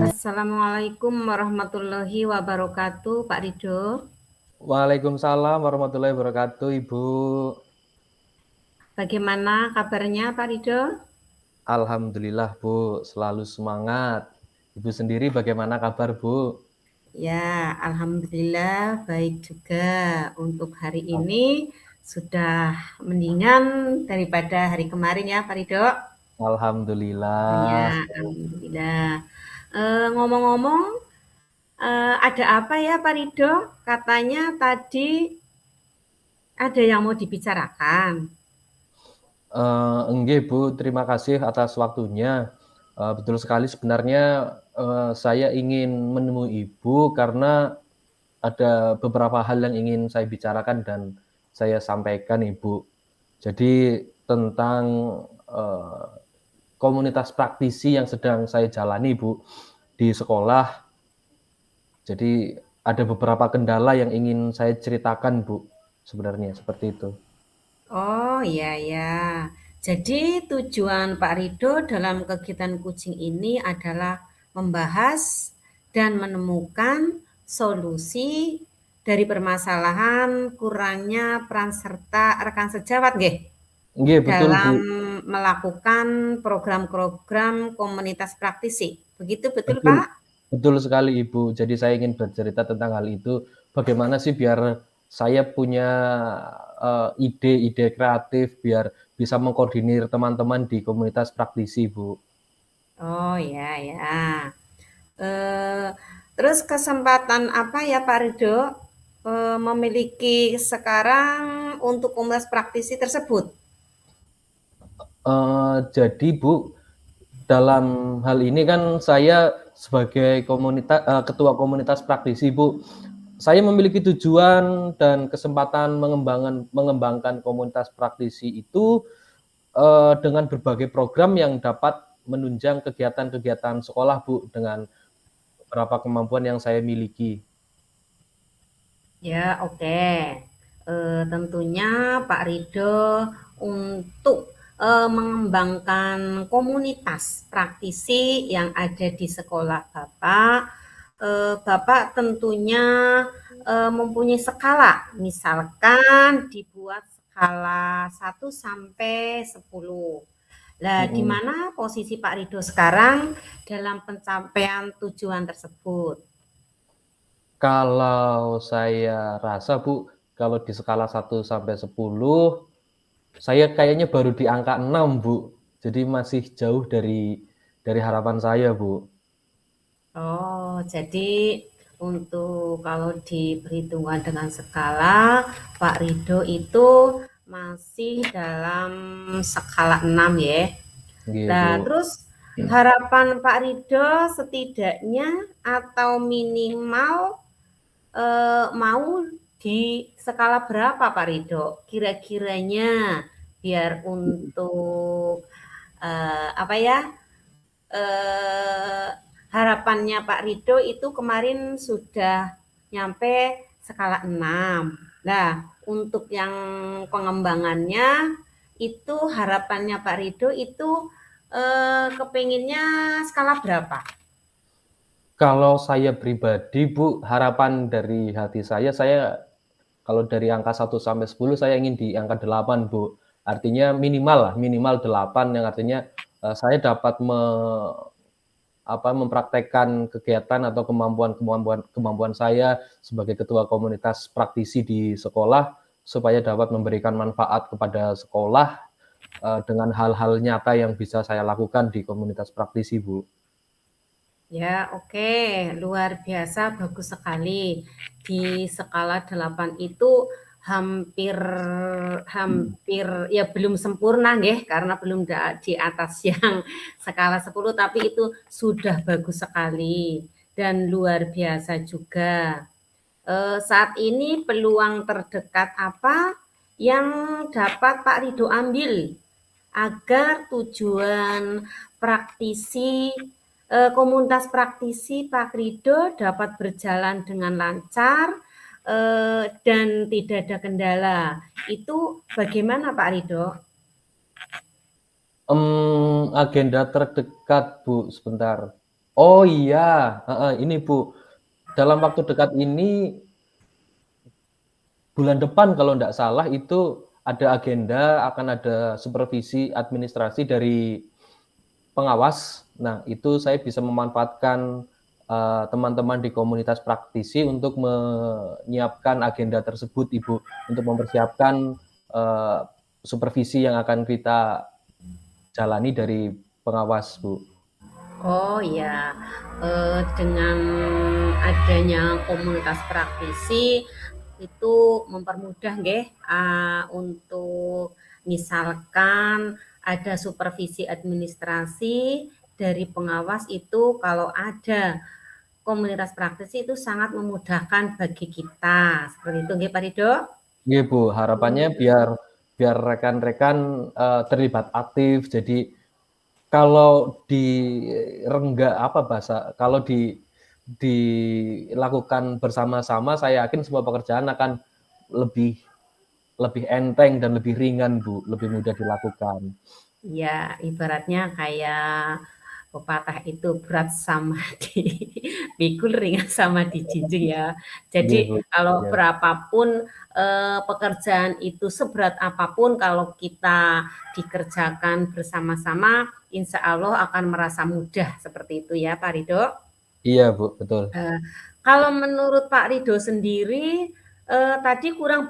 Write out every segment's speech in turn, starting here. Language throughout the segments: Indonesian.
Assalamualaikum warahmatullahi wabarakatuh, Pak Ridho. Waalaikumsalam warahmatullahi wabarakatuh, Ibu. Bagaimana kabarnya, Pak Ridho? Alhamdulillah, Bu, selalu semangat. Ibu sendiri bagaimana kabar, Bu? Ya, alhamdulillah baik juga. Untuk hari ini sudah mendingan daripada hari kemarin ya, Pak Ridho. Ya, Alhamdulillah. alhamdulillah. Ngomong-ngomong, ada apa ya, Pak Ridho? Katanya tadi ada yang mau dibicarakan. Enggak, Bu, terima kasih atas waktunya. Betul sekali sebenarnya saya ingin menemui Ibu karena ada beberapa hal yang ingin saya bicarakan dan saya sampaikan, Ibu. Jadi tentang eh, komunitas praktisi yang sedang saya jalani, Bu, di sekolah. Jadi ada beberapa kendala yang ingin saya ceritakan, Bu, sebenarnya seperti itu. Oh iya ya. Jadi tujuan Pak Rido dalam kegiatan coaching ini adalah membahas dan menemukan solusi dari permasalahan kurangnya peran serta rekan sejawat nggih, Nggih, betul, Bu. dalam melakukan program-program komunitas praktisi. Begitu betul Betul. Pak? Betul sekali, Ibu. Jadi saya ingin bercerita tentang hal itu. Bagaimana sih biar saya punya ide-ide kreatif biar bisa mengkoordinir teman-teman di komunitas praktisi, Bu. Oh ya ya. Eh, Terus kesempatan apa ya Pak Rido memiliki sekarang untuk komunitas praktisi tersebut? Jadi, Bu, dalam hal ini kan saya sebagai ketua komunitas praktisi, Bu. Saya memiliki tujuan dan kesempatan mengembangkan komunitas praktisi itu dengan berbagai program yang dapat menunjang kegiatan-kegiatan sekolah, Bu, dengan beberapa kemampuan yang saya miliki. Ya, oke. Tentunya Pak Rido untuk mengembangkan komunitas praktisi yang ada di sekolah Bapak, Bapak tentunya mempunyai skala, misalkan dibuat skala 1 sampai 10. Lah, di Mm-mm. mana posisi Pak Rido sekarang dalam pencapaian tujuan tersebut? Kalau saya rasa, Bu, kalau di skala 1 sampai 10, saya kayaknya baru di angka 6, Bu. Jadi masih jauh dari harapan saya, Bu. Oh, jadi untuk kalau diperhitungkan dengan skala, Pak Rido itu masih dalam skala 6 ya. Nggih, Bu. Nah, terus harapan Pak Rido setidaknya atau minimal mau di skala berapa Pak Rido? Kira-kiranya biar untuk apa ya? eh, Harapannya Pak Rido itu kemarin sudah nyampe skala 6. Nah, untuk yang pengembangannya itu harapannya Pak Rido itu kepinginnya skala berapa? Kalau saya pribadi, Bu, harapan dari hati saya kalau dari angka 1 sampai 10 saya ingin di angka 8, Bu. Artinya minimal lah, minimal 8 yang artinya saya dapat mempraktekkan kegiatan atau kemampuan saya sebagai ketua komunitas praktisi di sekolah supaya dapat memberikan manfaat kepada sekolah dengan hal-hal nyata yang bisa saya lakukan di komunitas praktisi, Bu. Ya, oke. Luar biasa, bagus sekali. Di skala 8 itu hampir hampir ya belum sempurna nggih, karena belum di atas yang skala 10, tapi itu sudah bagus sekali dan luar biasa juga. Saat ini peluang terdekat apa yang dapat Pak Rido ambil agar tujuan praktisi komunitas praktisi Pak Rido dapat berjalan dengan lancar dan tidak ada kendala. Itu bagaimana Pak Rido? Agenda terdekat, Bu, sebentar. Oh iya, ini Bu, dalam waktu dekat ini bulan depan kalau tidak salah itu ada agenda akan ada supervisi administrasi dari pengawas. Nah, itu saya bisa memanfaatkan teman-teman di komunitas praktisi untuk menyiapkan agenda tersebut, Ibu, untuk mempersiapkan supervisi yang akan kita jalani dari pengawas, Bu. Oh ya, dengan adanya komunitas praktisi itu mempermudah nggih untuk misalkan ada supervisi administrasi dari pengawas itu kalau ada komunitas praktisi itu sangat memudahkan bagi kita. Seperti itu nggih Pak Rido? Iya, Bu, harapannya biar rekan-rekan terlibat aktif. Jadi kalau kalau dilakukan bersama-sama, saya yakin semua pekerjaan akan lebih enteng dan lebih ringan, Bu, lebih mudah dilakukan. Ya, ibaratnya kayak pepatah itu berat sama dipikul, ringan sama dijinjing ya. Iya, Jadi Bu. kalau Ya. berapapun pekerjaan itu seberat apapun kalau kita dikerjakan bersama-sama, insya Allah akan merasa mudah seperti itu ya Pak Rido. Iya, Bu, betul. Kalau menurut Pak Rido sendiri tadi kurang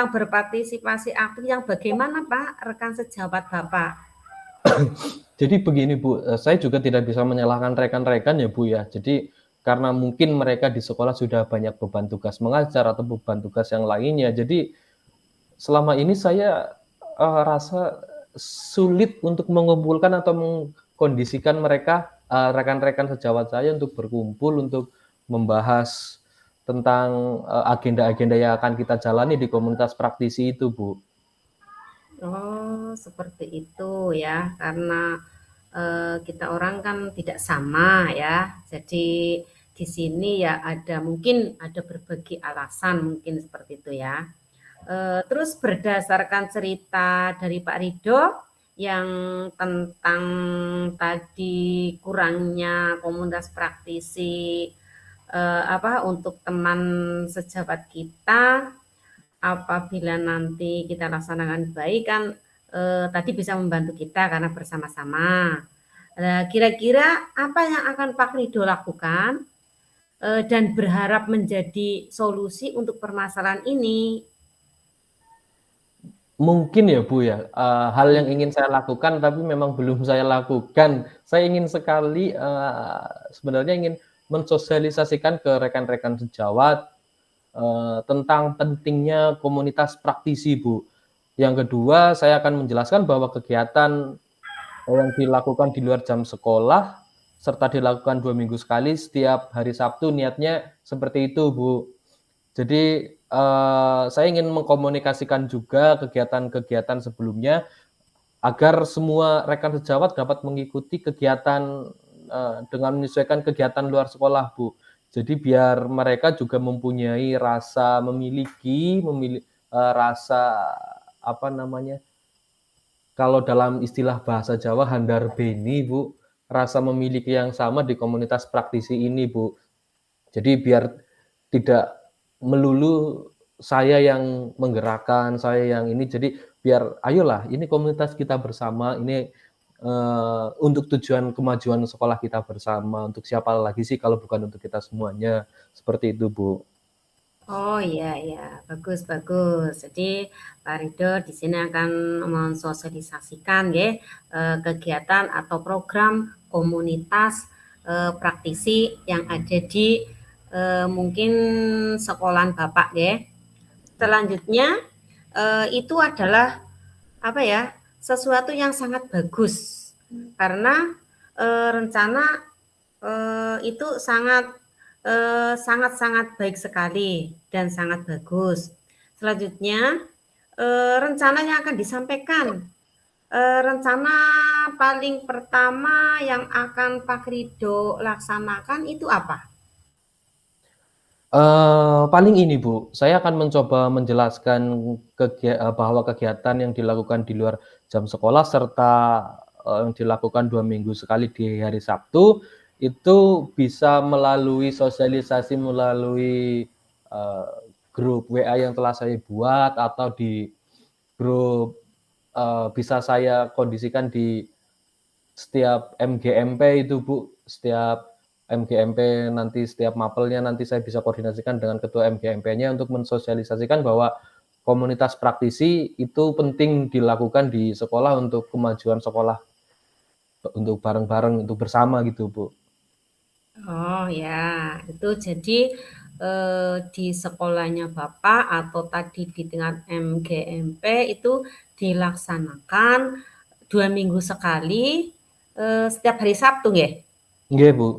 berpartisipasi aktif yang bagaimana Pak rekan sejawat Bapak? Jadi begini, Bu, saya juga tidak bisa menyalahkan rekan-rekan ya, Bu, ya. Jadi karena mungkin mereka di sekolah sudah banyak beban tugas mengajar atau beban tugas yang lainnya. Jadi selama ini saya rasa sulit untuk mengumpulkan atau mengkondisikan mereka, rekan-rekan sejawat saya untuk berkumpul untuk membahas tentang agenda-agenda yang akan kita jalani di komunitas praktisi itu, Bu. Oh, seperti itu ya, karena kita orang kan tidak sama ya. Jadi di sini ya mungkin ada berbagai alasan mungkin seperti itu ya. Terus berdasarkan cerita dari Pak Rido yang tentang tadi kurangnya komunitas praktisi untuk teman sejawat kita apabila nanti kita laksanakan baik kan tadi bisa membantu kita karena bersama-sama. Nah, kira-kira apa yang akan Pak Rido lakukan dan berharap menjadi solusi untuk permasalahan ini? Mungkin ya, Bu, ya, hal yang ingin saya lakukan tapi memang belum saya lakukan. Saya ingin sekali, sebenarnya ingin mensosialisasikan ke rekan-rekan sejawat, tentang pentingnya komunitas praktisi, Bu. Yang kedua, saya akan menjelaskan bahwa kegiatan yang dilakukan di luar jam sekolah, serta dilakukan 2 minggu sekali setiap hari Sabtu, niatnya seperti itu, Bu. Jadi, saya ingin mengkomunikasikan juga kegiatan-kegiatan sebelumnya, agar semua rekan sejawat dapat mengikuti kegiatan, dengan menyesuaikan kegiatan luar sekolah, Bu. Jadi biar mereka juga mempunyai rasa rasa, apa namanya, kalau dalam istilah bahasa Jawa handarbeni, Bu, rasa memiliki yang sama di komunitas praktisi ini, Bu. Jadi biar tidak melulu saya yang menggerakkan, saya yang ini, jadi biar ayolah ini komunitas kita bersama, ini untuk tujuan kemajuan sekolah kita bersama, untuk siapa lagi sih kalau bukan untuk kita semuanya, seperti itu, Bu. Oh iya iya, bagus bagus. Jadi Pak Rido di sini akan mensosialisasikan ya kegiatan atau program komunitas praktisi yang ada di mungkin sekolahan Bapak ya. Selanjutnya itu adalah apa ya? Sesuatu yang sangat bagus karena rencana itu sangat-sangat baik sekali dan sangat bagus. Selanjutnya rencana yang akan disampaikan Rencana paling pertama yang akan Pak Rido laksanakan itu apa? Paling ini Bu, saya akan mencoba menjelaskan bahwa kegiatan yang dilakukan di luar jam sekolah serta, yang dilakukan 2 minggu sekali di hari Sabtu, itu bisa melalui sosialisasi melalui, eee, grup WA yang telah saya buat atau di grup, bisa saya kondisikan di setiap MGMP itu Bu, setiap MGMP nanti setiap mapelnya nanti saya bisa koordinasikan dengan ketua MGMP-nya untuk mensosialisasikan bahwa komunitas praktisi itu penting dilakukan di sekolah untuk kemajuan sekolah, untuk bareng-bareng, untuk bersama gitu, Bu. Oh ya, itu jadi di sekolahnya Bapak atau tadi di tingkat MGMP itu dilaksanakan 2 minggu sekali setiap hari Sabtu ya? Nggih, Bu.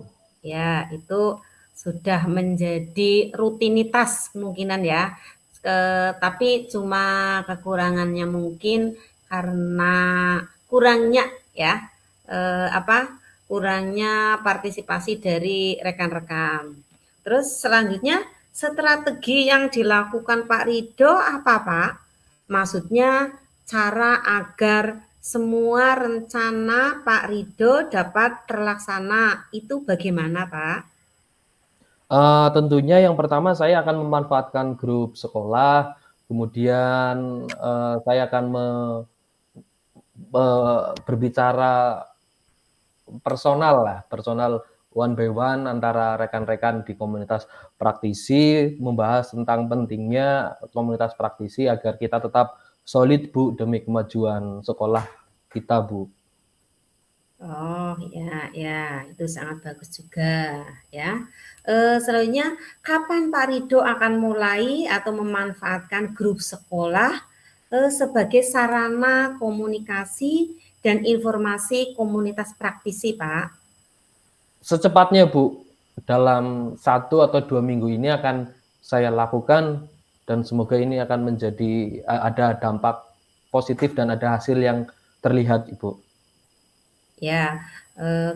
Ya, itu sudah menjadi rutinitas kemungkinan ya. Tapi cuma kekurangannya mungkin karena kurangnya ya apa kurangnya partisipasi dari rekan-rekan. Terus selanjutnya strategi yang dilakukan Pak Rido apa Pak? Maksudnya cara agar semua rencana Pak Rido dapat terlaksana itu bagaimana Pak? Tentunya yang pertama saya akan memanfaatkan grup sekolah, kemudian, saya akan berbicara personal lah, personal one by one antara rekan-rekan di komunitas praktisi, membahas tentang pentingnya komunitas praktisi agar kita tetap solid Bu, demi kemajuan sekolah kita Bu. Oh ya, ya itu sangat bagus juga ya. Selanjutnya kapan Pak Rido akan mulai atau memanfaatkan grup sekolah sebagai sarana komunikasi dan informasi komunitas praktisi Pak? Secepatnya Bu, dalam 1 atau 2 minggu ini akan saya lakukan dan semoga ini akan menjadi ada dampak positif dan ada hasil yang terlihat Ibu. Ya,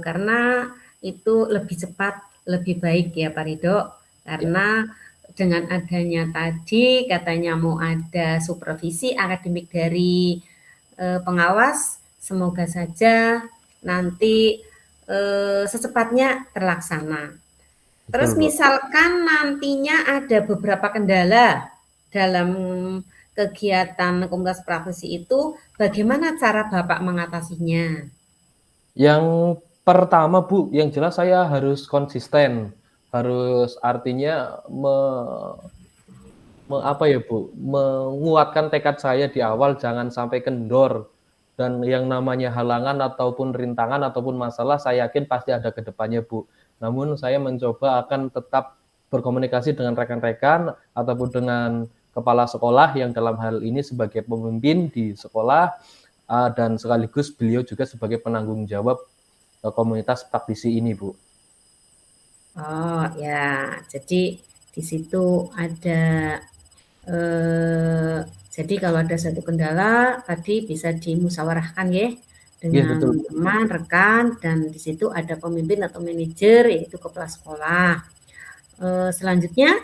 karena itu lebih cepat, lebih baik ya Pak Ridho, Ya, karena dengan adanya tadi katanya mau ada supervisi akademik dari pengawas, semoga saja nanti secepatnya terlaksana. Terus betul Bu. misalkan nantinya ada beberapa kendala dalam kegiatan komunitas praktisi itu, bagaimana cara Bapak mengatasinya? Yang pertama, Bu, yang jelas saya harus konsisten, harus artinya apa ya, Bu, menguatkan tekad saya di awal jangan sampai kendor, dan yang namanya halangan ataupun rintangan ataupun masalah saya yakin pasti ada ke depannya, Bu. Namun saya mencoba akan tetap berkomunikasi dengan rekan-rekan ataupun dengan kepala sekolah yang dalam hal ini sebagai pemimpin di sekolah, dan sekaligus beliau juga sebagai penanggung jawab komunitas praktisi ini, Bu. Oh ya, jadi di situ ada eh, jadi kalau ada satu kendala tadi bisa dimusyawarahkan ya Iya dengan betul, Bu. teman, rekan dan di situ ada pemimpin atau manajer yaitu kepala sekolah. Selanjutnya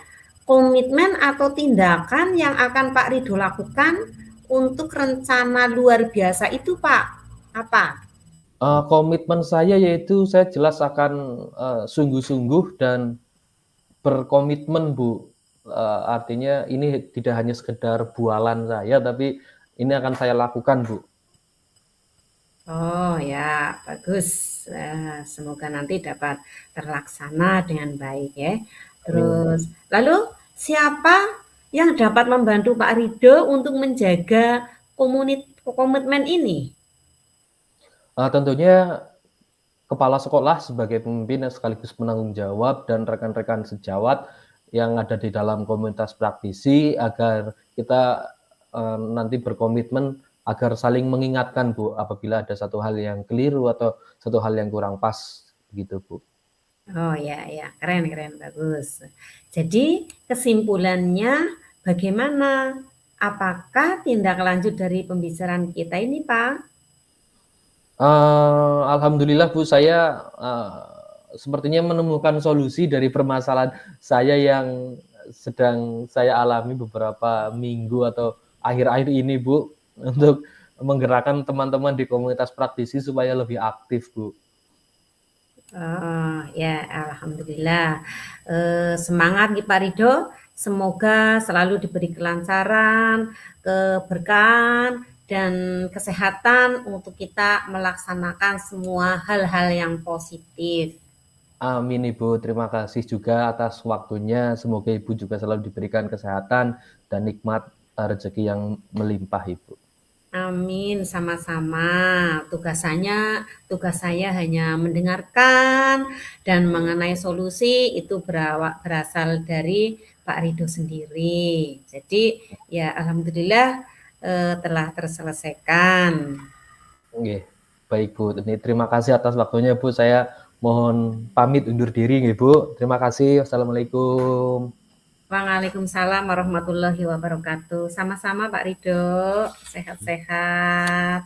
komitmen atau tindakan yang akan Pak Rido lakukan untuk rencana luar biasa itu Pak apa? Komitmen saya yaitu saya jelas akan, sungguh-sungguh dan berkomitmen, Bu. Artinya ini tidak hanya sekedar bualan saya, tapi ini akan saya lakukan, Bu. Oh ya, bagus. Semoga nanti dapat terlaksana dengan baik ya. Amin. Terus, lalu siapa yang dapat membantu Pak Rido untuk menjaga komitmen ini? Tentunya kepala sekolah sebagai pemimpin yang sekaligus penanggung jawab dan rekan-rekan sejawat yang ada di dalam komunitas praktisi agar kita, nanti berkomitmen agar saling mengingatkan, Bu, apabila ada satu hal yang keliru atau satu hal yang kurang pas, begitu, Bu. Oh ya, ya, keren, keren, bagus. Jadi kesimpulannya bagaimana? Apakah tindak lanjut dari pembicaraan kita ini, Pak? Alhamdulillah Bu, saya, sepertinya menemukan solusi dari permasalahan saya yang sedang saya alami beberapa minggu atau akhir-akhir ini Bu, untuk menggerakkan teman-teman di komunitas praktisi supaya lebih aktif Bu. Oh, ya alhamdulillah. Semangat nih Pak Ridho, semoga selalu diberi kelancaran, keberkahan, dan kesehatan untuk kita melaksanakan semua hal-hal yang positif. Amin Ibu, terima kasih juga atas waktunya. Semoga Ibu juga selalu diberikan kesehatan dan nikmat, rezeki yang melimpah Ibu. Amin, sama-sama. Tugas saya hanya mendengarkan dan mengenai solusi itu berasal dari Pak Ridho sendiri. Jadi ya alhamdulillah telah terselesaikan. Nggih, baik Bu, ini terima kasih atas waktunya Bu, saya mohon pamit undur diri nggih Bu. Terima kasih, wassalamualaikum. Waalaikumsalam warahmatullahi wabarakatuh. Sama-sama Pak Ridho, sehat-sehat.